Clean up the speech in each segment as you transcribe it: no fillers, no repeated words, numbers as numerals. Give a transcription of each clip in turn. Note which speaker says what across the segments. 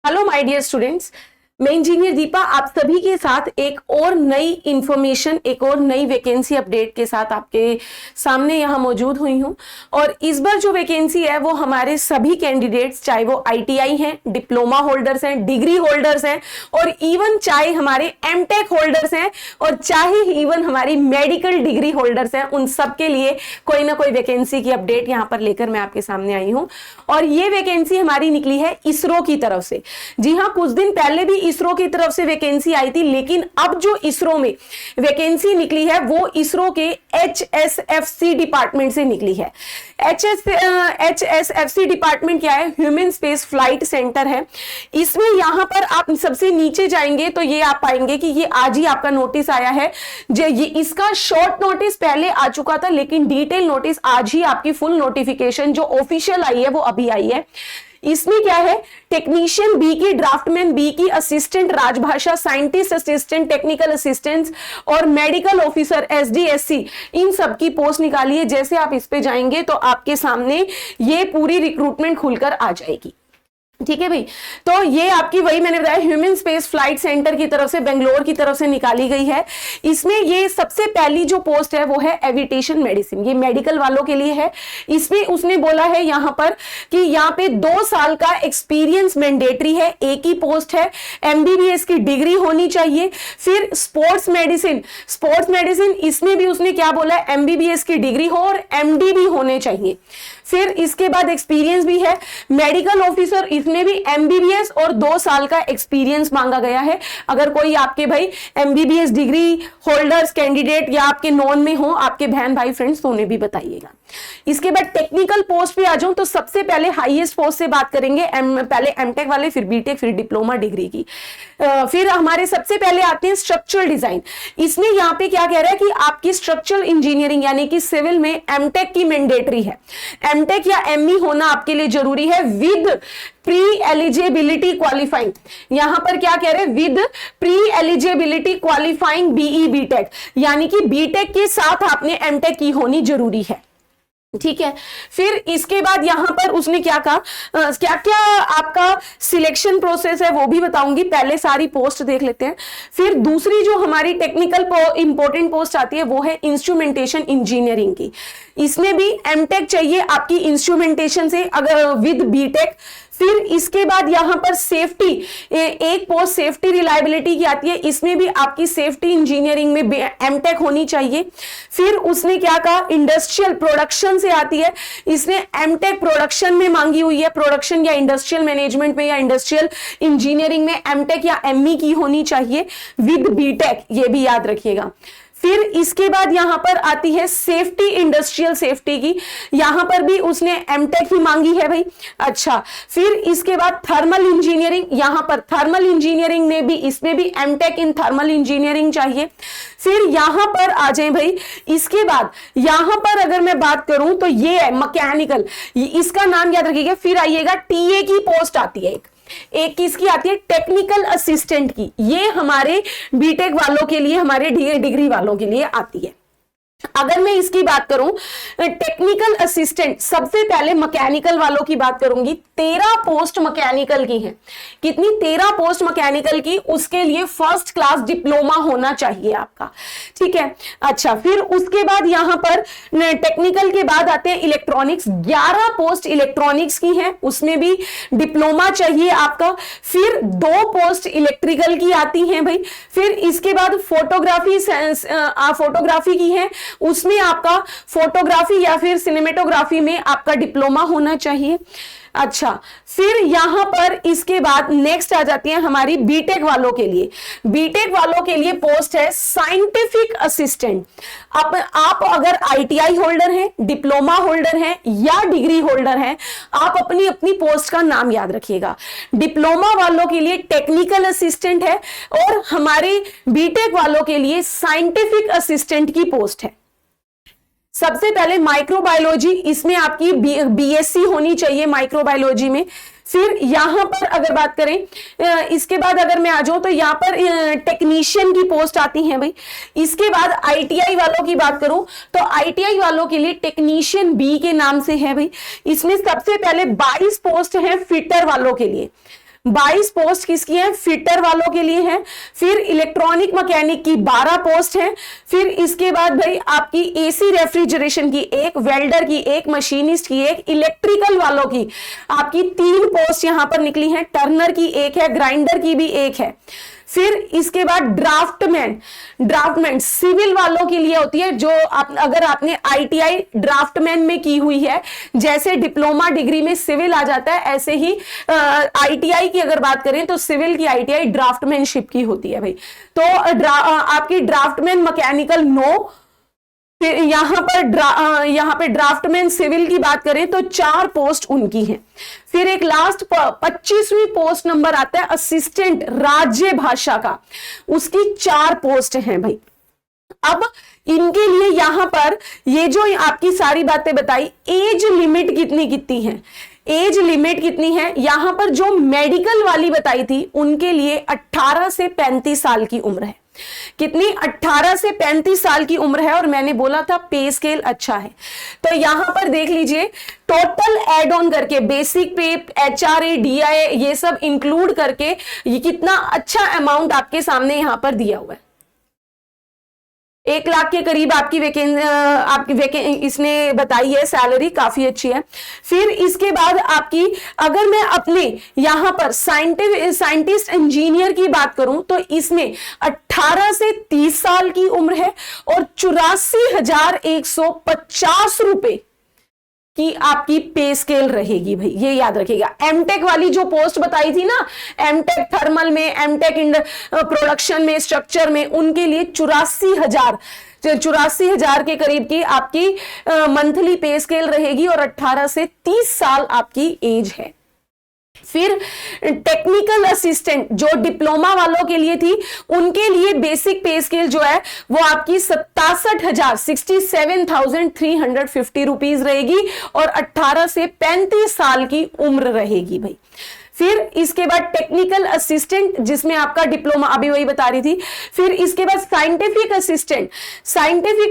Speaker 1: Hello my dear students, मैं engineer Deepa आप सभी के साथ एक और नई इंफॉर्मेशन, एक और नई वैकेंसी अपडेट के साथ आपके सामने यहाँ मौजूद हुई हूँ। और इस बार जो वैकेंसी है वो हमारे सभी कैंडिडेट्स, चाहे वो आईटीआई हैं, डिप्लोमा होल्डर्स हैं, डिग्री होल्डर्स हैं और इवन चाहे हमारे एमटेक होल्डर्स हैं और चाहे इवन हमारी मेडिकल डिग्री होल्डर्स हैं, उन सब के लिए कोई ना कोई वैकेंसी की अपडेट यहाँ पर लेकर मैं आपके सामने आई हूँ। और ये वैकेंसी हमारी निकली है इसरो की तरफ से। जी हाँ, कुछ दिन पहले भी इसरो की तरफ से वैकेंसी आई थी, लेकिन अब जो इसरो में वैकेंसी निकली है वो इसरो के HSFC डिपार्टमेंट से निकली है। HSFC डिपार्टमेंट क्या है? ह्यूमन स्पेस फ्लाइट सेंटर है। इसमें यहां पर आप सबसे नीचे जाएंगे तो ये आप पाएंगे कि ये आज ही आपका नोटिस आया है। ये इसका शॉर्ट नोटिस पहले आ चुका था, लेकिन डिटेल नोटिस आज ही आपकी फुल नोटिफिकेशन जो ऑफिशियल आई है वो अभी आई है। इसमें क्या है? टेक्नीशियन बी की, ड्राफ्टमैन बी की, असिस्टेंट राजभाषा, साइंटिस्ट असिस्टेंट, टेक्निकल असिस्टेंट और मेडिकल ऑफिसर SDSC, इन सब की पोस्ट निकाली है। जैसे आप इस पे जाएंगे तो आपके सामने ये पूरी रिक्रूटमेंट खुलकर आ जाएगी। ठीक है भाई, तो ये आपकी वही मैंने बताया ह्यूमन स्पेस फ्लाइट सेंटर की तरफ से, बेंगलोर की तरफ से निकाली गई है। इसमें ये सबसे पहली जो पोस्ट है वो है एविटेशन मेडिसिन, ये मेडिकल वालों के लिए है। इसमें उसने बोला है यहाँ पर कि यहाँ पे 2 साल का एक्सपीरियंस मैंडेटरी है, एक ही पोस्ट है। MBBS की डिग्री होनी चाहिए। फिर स्पोर्ट्स मेडिसिन इसमें भी उसने क्या बोला है? MBBS की डिग्री हो और MD भी होने चाहिए। फिर इसके बाद एक्सपीरियंस भी है। मेडिकल ऑफिसर, इसमें भी MBBS और 2 साल का एक्सपीरियंस मांगा गया है। अगर कोई आपके भाई MBBS डिग्री होल्डर्स कैंडिडेट या आपके नॉन में हो, आपके बहन भाई फ्रेंड्स, तो उन्हें भी बताइएगा। इसके बाद टेक्निकल पोस्ट पे आ जाऊं तो सबसे पहले हाईएस्ट पोस्ट से बात करेंगे, पहले एमटेक वाले, फिर बीटेक, फिर डिप्लोमा डिग्री की। फिर हमारे सबसे पहले आते हैं स्ट्रक्चरल डिजाइन। इसमें यहाँ पे क्या कह रहा है कि आपकी स्ट्रक्चरल इंजीनियरिंग यानी कि सिविल में एमटेक की मैंडेटरी है। एमटेक या ME होना आपके लिए जरूरी है विद प्री एलिजिबिलिटी क्वालिफाइंग। यहां पर क्या कह रहे हैं? With pre eligibility qualifying BE B Tech, यानी कि बीटेक के साथ आपने एमटेक की होनी जरूरी है। ठीक है। फिर इसके बाद यहां पर उसने क्या कहा, क्या क्या आपका सिलेक्शन प्रोसेस है वो भी बताऊंगी। पहले सारी पोस्ट देख लेते हैं। फिर दूसरी जो हमारी टेक्निकल इंपॉर्टेंट पोस्ट आती है वो है इंस्ट्रूमेंटेशन इंजीनियरिंग की। इसमें भी एमटेक चाहिए आपकी इंस्ट्रूमेंटेशन से, अगर विद बीटेक। फिर इसके बाद यहां पर सेफ्टी, एक पोस्ट सेफ्टी रिलायबिलिटी की आती है। इसमें भी आपकी सेफ्टी इंजीनियरिंग में एमटेक होनी चाहिए। फिर उसने क्या कहा? इंडस्ट्रियल प्रोडक्शन से आती है। इसने एमटेक प्रोडक्शन में मांगी हुई है, प्रोडक्शन या इंडस्ट्रियल मैनेजमेंट में या इंडस्ट्रियल इंजीनियरिंग में एमटेक या ME की होनी चाहिए विद बीटेक, ये भी याद रखिएगा। फिर इसके बाद यहां पर आती है सेफ्टी, इंडस्ट्रियल सेफ्टी की। यहां पर भी उसने एमटेक ही मांगी है भाई। अच्छा, फिर इसके बाद थर्मल इंजीनियरिंग, यहां पर थर्मल इंजीनियरिंग में भी, इसमें भी एमटेक इन थर्मल इंजीनियरिंग चाहिए। फिर यहां पर आ जाए भाई। इसके बाद यहां पर अगर मैं बात करूं तो ये है मैकेनिकल, इसका नाम याद रखिएगा। फिर आइएगा TA की पोस्ट आती है, एक किसकी आती है? टेक्निकल असिस्टेंट की। ये हमारे बीटेक वालों के लिए, हमारे डिग्री वालों के लिए आती है। अगर मैं इसकी बात करूं टेक्निकल असिस्टेंट, सबसे पहले मैकेनिकल वालों की बात करूंगी। 13 पोस्ट मैकेनिकल की है। कितनी? 13 पोस्ट मैकेनिकल की। उसके लिए फर्स्ट क्लास डिप्लोमा होना चाहिए आपका। ठीक है। अच्छा, फिर उसके बाद यहां पर टेक्निकल के बाद आते हैं इलेक्ट्रॉनिक्स। 11 पोस्ट इलेक्ट्रॉनिक्स की है, उसमें भी डिप्लोमा चाहिए आपका। फिर 2 पोस्ट इलेक्ट्रिकल की आती हैं भाई। फिर इसके बाद फोटोग्राफी की है, उसमें आपका फोटोग्राफी या फिर सिनेमेटोग्राफी में आपका डिप्लोमा होना चाहिए। अच्छा, फिर यहां पर इसके बाद नेक्स्ट आ जाती है हमारी बीटेक वालों के लिए। बीटेक वालों के लिए पोस्ट है साइंटिफिक असिस्टेंट। आप अगर ITI होल्डर हैं, डिप्लोमा होल्डर हैं या डिग्री होल्डर हैं, आप अपनी अपनी पोस्ट का नाम याद रखिएगा। डिप्लोमा वालों के लिए टेक्निकल असिस्टेंट है और हमारे बीटेक वालों के लिए साइंटिफिक असिस्टेंट की पोस्ट है। सबसे पहले माइक्रोबायोलॉजी, इसमें आपकी BSc होनी चाहिए माइक्रोबायोलॉजी में। फिर यहां पर अगर बात करें, इसके बाद अगर मैं आ जाऊं तो यहां पर टेक्नीशियन की पोस्ट आती है भाई। इसके बाद ITI वालों की बात करूं तो ITI वालों के लिए टेक्नीशियन B के नाम से है भाई। इसमें सबसे पहले 22 पोस्ट है फिटर वालों के लिए। 22 पोस्ट किसकी है, फिटर वालों के लिए है। फिर इलेक्ट्रॉनिक मैकेनिक की 12 पोस्ट है। फिर इसके बाद भाई आपकी एसी रेफ्रिजरेशन की एक, वेल्डर की एक, मशीनिस्ट की एक, इलेक्ट्रिकल वालों की आपकी 3 पोस्ट यहां पर निकली है। टर्नर की एक है, ग्राइंडर की भी एक है। फिर इसके बाद ड्राफ्टमैन सिविल वालों के लिए होती है, जो अगर आपने आईटीआई ड्राफ्टमैन में की हुई है, जैसे डिप्लोमा डिग्री में सिविल आ जाता है, ऐसे ही आईटीआई की अगर बात करें तो सिविल की आईटीआई ड्राफ्टमैनशिप की होती है भाई। तो आपकी ड्राफ्टमैन मैकेनिकल 9। फिर यहां पे ड्राफ्टमैन सिविल की बात करें तो 4 पोस्ट उनकी हैं। फिर एक लास्ट 25वीं पोस्ट नंबर आता है असिस्टेंट राज्य भाषा का, उसकी 4 पोस्ट हैं भाई। अब इनके लिए यहां पर ये जो आपकी सारी बातें बताई, एज लिमिट कितनी है, एज लिमिट कितनी है, यहां पर जो मेडिकल वाली बताई थी उनके लिए 18 से 35 साल की उम्र है। कितनी, 18 से 35 साल की उम्र है। और मैंने बोला था पे स्केल अच्छा है, तो यहां पर देख लीजिए टोटल एड ऑन करके बेसिक पे, एचआरए, डीआई, ये सब इंक्लूड करके ये कितना अच्छा अमाउंट आपके सामने यहां पर दिया हुआ है। 1 लाख के करीब आपकी इसने बताई है सैलरी, काफी अच्छी है। फिर इसके बाद आपकी अगर मैं अपने यहां पर साइंटिस्ट इंजीनियर की बात करूं तो इसमें 18 से 30 साल की उम्र है और 84,150 रुपए की आपकी पे स्केल रहेगी भाई, ये याद रखिएगा। एमटेक वाली जो पोस्ट बताई थी ना, एमटेक थर्मल में, एमटेक इन प्रोडक्शन में, स्ट्रक्चर में, उनके लिए 84,000 के करीब की आपकी मंथली पे स्केल रहेगी और 18 से 30 साल आपकी एज है। फिर टेक्निकल असिस्टेंट जो डिप्लोमा वालों के लिए थी, उनके लिए बेसिक पे स्केल जो है वो आपकी 67,350 रुपीज रहेगी और 18 से 35 साल की उम्र रहेगी भाई। फिर इसके बाद टेक्निकल असिस्टेंट जिसमें आपका डिप्लोमा, अभी वही बता रही थी। फिर इसके बाद साइंटिफिक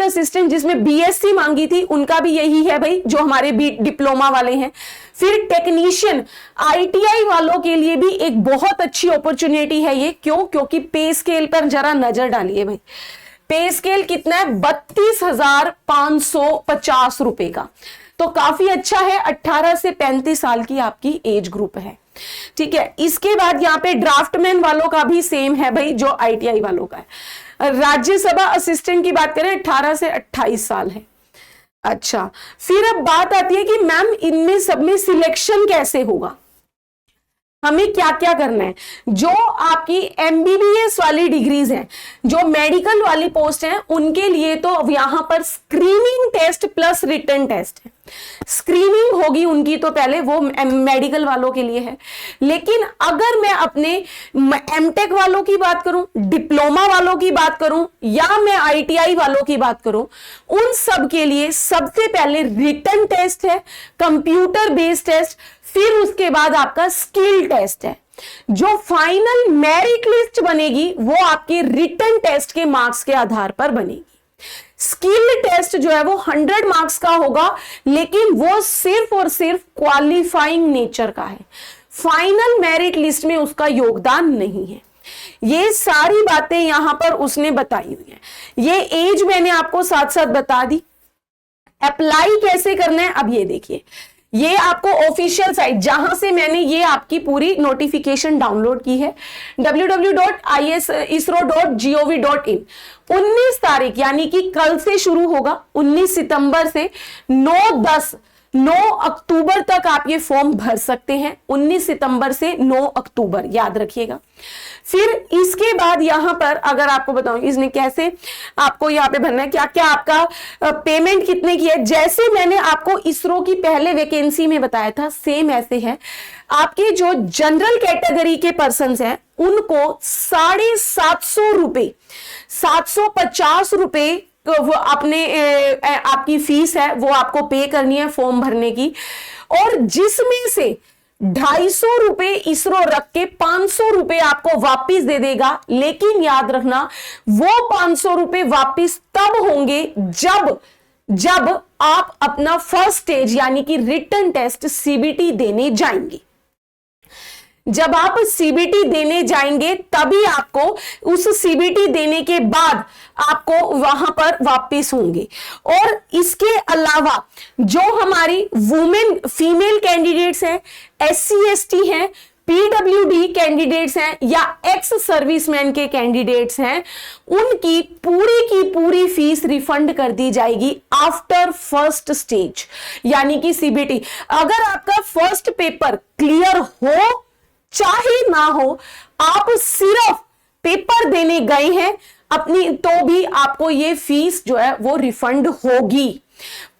Speaker 1: असिस्टेंट जिसमें बीएससी मांगी थी, उनका भी यही है भाई, जो हमारे डिप्लोमा वाले हैं। फिर टेक्नीशियन आईटीआई वालों के लिए भी एक बहुत अच्छी अपॉर्चुनिटी है ये। क्यों? क्योंकि पे स्केल पर जरा नजर डालिए भाई, पे स्केल कितना है, 32,550 रुपए का, तो काफी अच्छा है। 18 से 35 साल की आपकी एज ग्रुप है, ठीक है। इसके बाद यहाँ पे ड्राफ्टमैन वालों का भी सेम है भाई, जो आईटीआई वालों का है। राज्यसभा असिस्टेंट की बात करें 18 से 28 साल है। अच्छा, फिर अब बात आती है कि मैम इनमें सब में सिलेक्शन कैसे होगा, हमें क्या क्या करना है। जो आपकी एमबीबीएस वाली डिग्रीज हैं, जो मेडिकल वाली पोस्ट हैं, उनके लिए तो यहां पर screening test plus written test है। स्क्रीनिंग होगी उनकी तो पहले, वो मेडिकल वालों के लिए है। लेकिन अगर मैं अपने एमटेक वालों की बात करूं, डिप्लोमा वालों की बात करूं, या मैं आईटीआई वालों की बात करूं, उन सब के लिए सबसे पहले रिटन टेस्ट है, कंप्यूटर बेस्ड टेस्ट। फिर उसके बाद आपका स्किल टेस्ट है। जो फाइनल मेरिट लिस्ट बनेगी वो आपके रिटन टेस्ट के मार्क्स के आधार पर बनेगी। स्किल टेस्ट जो है वो 100 मार्क्स का होगा, लेकिन वो सिर्फ और सिर्फ क्वालिफाइंग नेचर का है, फाइनल मेरिट लिस्ट में उसका योगदान नहीं है। ये सारी बातें यहां पर उसने बताई हुई है। ये एज मैंने आपको साथ साथ बता दी। अप्लाई कैसे करना है, अब ये देखिए, ये आपको ऑफिशियल साइट जहां से मैंने ये आपकी पूरी नोटिफिकेशन डाउनलोड की है, www.isro.gov.in। 19 तारीख यानी कि कल से शुरू होगा, 19 सितंबर से 9 अक्टूबर तक आप ये फॉर्म भर सकते हैं। 19 सितंबर से 9 अक्टूबर, याद रखिएगा। फिर इसके बाद यहां पर अगर आपको बताऊं इसने कैसे आपको यहां पे भरना है, क्या क्या आपका पेमेंट कितने की है, जैसे मैंने आपको इसरो की पहले वैकेंसी में बताया था, सेम ऐसे है। आपके जो जनरल कैटेगरी के पर्संस हैं उनको 750 रुपए, 750 रुपए वो अपने आपकी फीस है वो आपको पे करनी है फॉर्म भरने की, और जिसमें से 250 रुपए इसरो रख के 500 रुपए आपको वापिस दे देगा। लेकिन याद रखना, वो 500 रुपए वापिस तब होंगे जब आप अपना फर्स्ट स्टेज यानी कि रिटन टेस्ट सीबीटी देने जाएंगे। जब आप सीबीटी देने जाएंगे तभी आपको उस सीबीटी देने के बाद आपको वहां पर वापस होंगे। और इसके अलावा जो हमारी वुमेन फीमेल कैंडिडेट्स हैं, SC ST हैं, PWD कैंडिडेट्स हैं या एक्स सर्विसमैन के कैंडिडेट्स हैं, उनकी की पूरी फीस रिफंड कर दी जाएगी आफ्टर फर्स्ट स्टेज यानी कि सीबीटी। अगर आपका फर्स्ट पेपर क्लियर हो चाहे ना हो, आप सिर्फ पेपर देने गए हैं अपनी, तो भी आपको ये फीस जो है वो रिफंड होगी।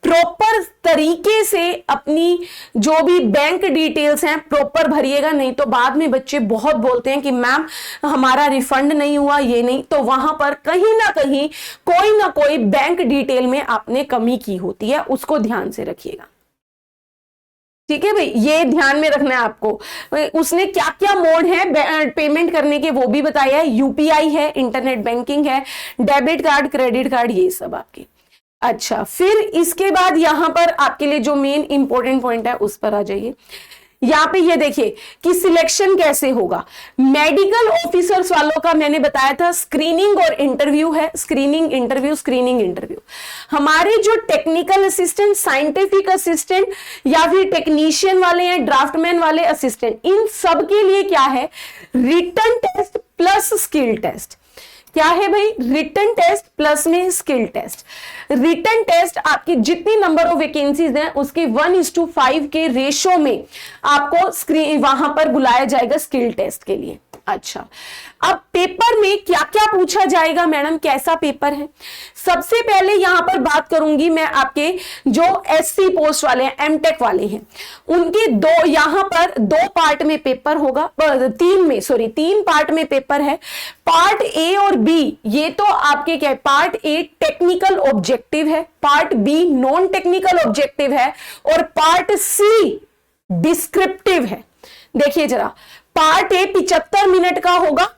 Speaker 1: प्रॉपर तरीके से अपनी जो भी बैंक डिटेल्स हैं प्रॉपर भरिएगा, नहीं तो बाद में बच्चे बहुत बोलते हैं कि मैम हमारा रिफंड नहीं हुआ, ये नहीं, तो वहां पर कहीं ना कोई बैंक डिटेल में आपने कमी की होती है, उसको ध्यान से रखिएगा। ठीक है भाई, ये ध्यान में रखना है आपको। उसने क्या क्या मोड है पेमेंट करने के वो भी बताया है, यूपीआई है, इंटरनेट बैंकिंग है, डेबिट कार्ड, क्रेडिट कार्ड, ये सब आपके। अच्छा, फिर इसके बाद यहां पर आपके लिए जो मेन इंपॉर्टेंट पॉइंट है उस पर आ जाइए। यहां पे ये देखिए कि सिलेक्शन कैसे होगा। मेडिकल ऑफिसर्स वालों का मैंने बताया था स्क्रीनिंग और इंटरव्यू है, स्क्रीनिंग इंटरव्यू। हमारे जो टेक्निकल असिस्टेंट, साइंटिफिक असिस्टेंट या फिर टेक्नीशियन वाले हैं, ड्राफ्टमैन वाले असिस्टेंट, इन सब के लिए क्या है, written test plus skill test. क्या है भाई, रिटन टेस्ट प्लस में स्किल टेस्ट। रिटन टेस्ट आपकी जितनी नंबर ऑफ वैकेंसीज हैं उसके 1:5 के रेशो में आपको स्क्रीन वहां पर बुलाया जाएगा स्किल टेस्ट के लिए। अच्छा, अब पेपर में क्या क्या पूछा जाएगा मैडम, कैसा पेपर है। सबसे पहले यहां पर बात करूंगी मैं आपके जो SC पोस्ट वाले हैं, एमटेक वाले हैं, उनके यहां पर दो पार्ट में पेपर होगा, तीन पार्ट में पेपर है। पार्ट A और B ये तो आपके क्या है, पार्ट A टेक्निकल ऑब्जेक्टिव है, part B non technical objective है और पार्ट C डिस्क्रिप्टिव है। देखिए जरा, पार्ट A 75 मिनट का होगा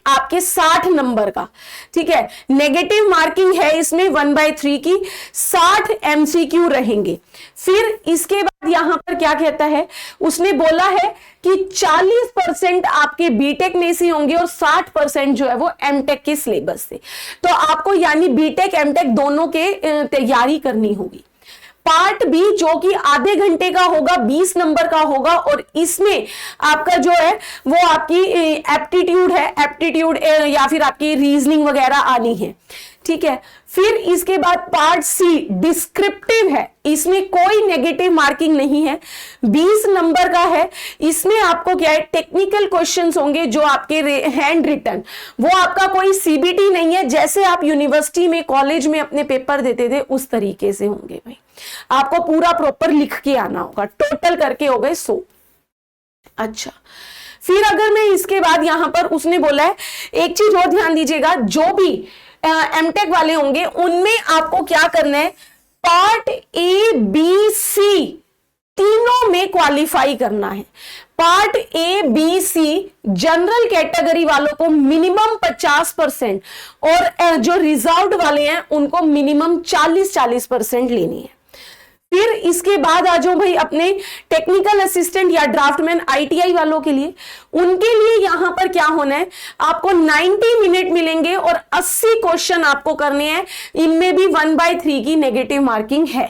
Speaker 1: आपके 60 नंबर का, ठीक है। नेगेटिव मार्किंग है इसमें 1/3 की, 60 MCQ रहेंगे। फिर इसके बाद यहां पर क्या कहता है, उसने बोला है कि 40% आपके बीटेक में से होंगे और 60% जो है वो एमटेक के सिलेबस से। तो आपको यानी बीटेक एमटेक दोनों के तैयारी करनी होगी। पार्ट B जो कि आधे घंटे का होगा, 20 नंबर का होगा और इसमें आपका जो है वो आपकी एप्टीट्यूड है, एप्टीट्यूड या फिर आपकी रीजनिंग वगैरह आनी है, ठीक है। फिर इसके बाद पार्ट C डिस्क्रिप्टिव है, इसमें कोई नेगेटिव मार्किंग नहीं है, 20 नंबर का है। इसमें आपको क्या है, टेक्निकल क्वेश्चंस होंगे जो आपके हैंड रिटन, वो आपका कोई सीबीटी नहीं है, जैसे आप यूनिवर्सिटी में कॉलेज में अपने पेपर देते थे उस तरीके से होंगे भाई। आपको पूरा प्रॉपर लिख के आना होगा, टोटल करके हो गए 100। अच्छा, फिर अगर मैं इसके बाद यहां पर उसने बोला है एक चीज और ध्यान दीजिएगा, जो भी एमटेक वाले होंगे उनमें आपको क्या करना है, पार्ट A B C तीनों में क्वालिफाई करना है। Part A B C general category वालों को मिनिमम 50% और जो रिजर्व्ड वाले हैं उनको मिनिमम 40% लेनी है। फिर इसके बाद आ जाओ भाई अपने टेक्निकल असिस्टेंट या ड्राफ्टमैन ITI वालों के लिए, उनके लिए यहां पर क्या होना है, आपको 90 मिनट मिलेंगे और 80 क्वेश्चन आपको करने हैं। इनमें भी 1/3 की नेगेटिव मार्किंग है,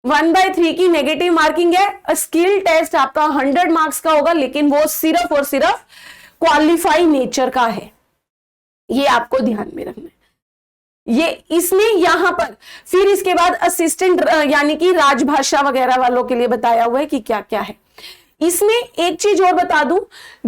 Speaker 1: 1/3 की नेगेटिव मार्किंग है। स्किल टेस्ट आपका 100 मार्क्स का होगा, लेकिन वो सिर्फ और सिर्फ क्वालिफाई नेचर का है, ये आपको ध्यान में रखना है। ये इसमें यहां पर फिर इसके बाद असिस्टेंट यानी कि राजभाषा वगैरह वालों के लिए बताया हुआ है कि क्या क्या है। इसमें एक चीज और बता दूं,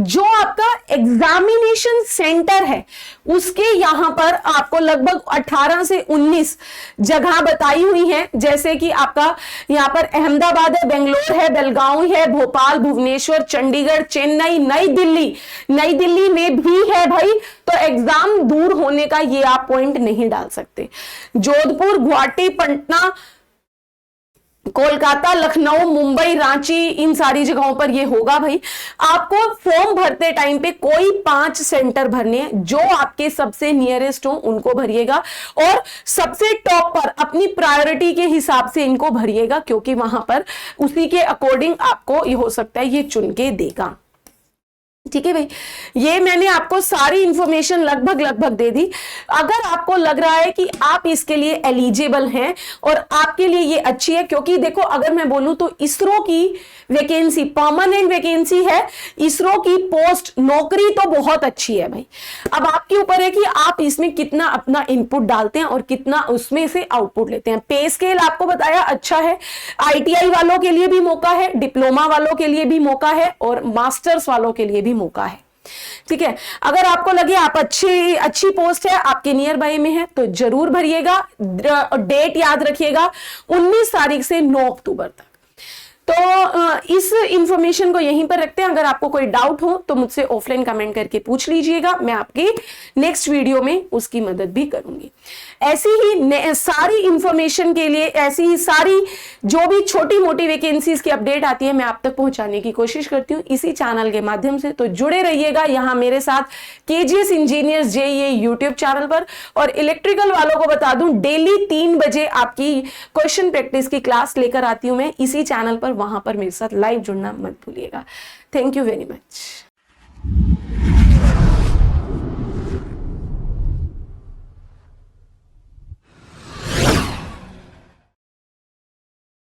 Speaker 1: जो आपका एग्जामिनेशन सेंटर है उसके यहां पर आपको लगभग 18 से 19 जगह बताई हुई हैं, जैसे कि आपका यहां पर अहमदाबाद है, बेंगलोर है, बेलगांव है, भोपाल, भुवनेश्वर, चंडीगढ़, चेन्नई, नई दिल्ली में भी है भाई। तो एग्जाम दूर होने का ये आप पॉइंट नहीं डाल सकते। जोधपुर, गुवाहाटी, पटना, कोलकाता, लखनऊ, मुंबई, रांची, इन सारी जगहों पर ये होगा भाई। आपको फॉर्म भरते टाइम पे कोई 5 सेंटर भरने हैं, जो आपके सबसे नियरेस्ट हो उनको भरिएगा और सबसे टॉप पर अपनी प्रायोरिटी के हिसाब से इनको भरिएगा, क्योंकि वहां पर उसी के अकॉर्डिंग आपको ये हो सकता है ये चुन के देगा। ठीक है भाई, ये मैंने आपको सारी इंफॉर्मेशन लगभग दे दी। अगर आपको लग रहा है कि आप इसके लिए एलिजिबल हैं और आपके लिए ये अच्छी है, क्योंकि देखो अगर मैं बोलूं तो इसरो की वैकेंसी परमानेंट वैकेंसी है, इसरो की पोस्ट नौकरी तो बहुत अच्छी है भाई। अब आपके ऊपर है कि आप इसमें कितना अपना इनपुट डालते हैं और कितना उसमें से आउटपुट लेते हैं। पे स्केल आपको बताया अच्छा है, ITI वालों के लिए भी मौका है, डिप्लोमा वालों के लिए भी मौका है और मास्टर्स वालों के लिए भी मौका है। ठीक है, अगर आपको लगे आप अच्छी पोस्ट है, आपके नियर बाय में है, तो जरूर भरिएगा। डेट याद रखिएगा 19 तारीख से 9 अक्टूबर तक। तो इस इंफॉर्मेशन को यहीं पर रखते हैं। अगर आपको कोई डाउट हो तो मुझसे ऑफलाइन कमेंट करके पूछ लीजिएगा, मैं आपकी नेक्स्ट वीडियो में उसकी मदद भी करूंगी। ऐसी ही सारी इंफॉर्मेशन के लिए, ऐसी ही सारी जो भी छोटी मोटी वैकेंसीज की अपडेट आती है मैं आप तक पहुंचाने की कोशिश करती हूं इसी चैनल के माध्यम से। तो जुड़े रहिएगा यहां मेरे साथ KGS engineers JEE YouTube channel पर। और इलेक्ट्रिकल वालों को बता दूं, डेली 3 बजे आपकी क्वेश्चन प्रैक्टिस की क्लास लेकर आती हूं मैं इसी चैनल पर, वहां पर मेरे साथ लाइव जुड़ना मत भूलिएगा। Thank you very much.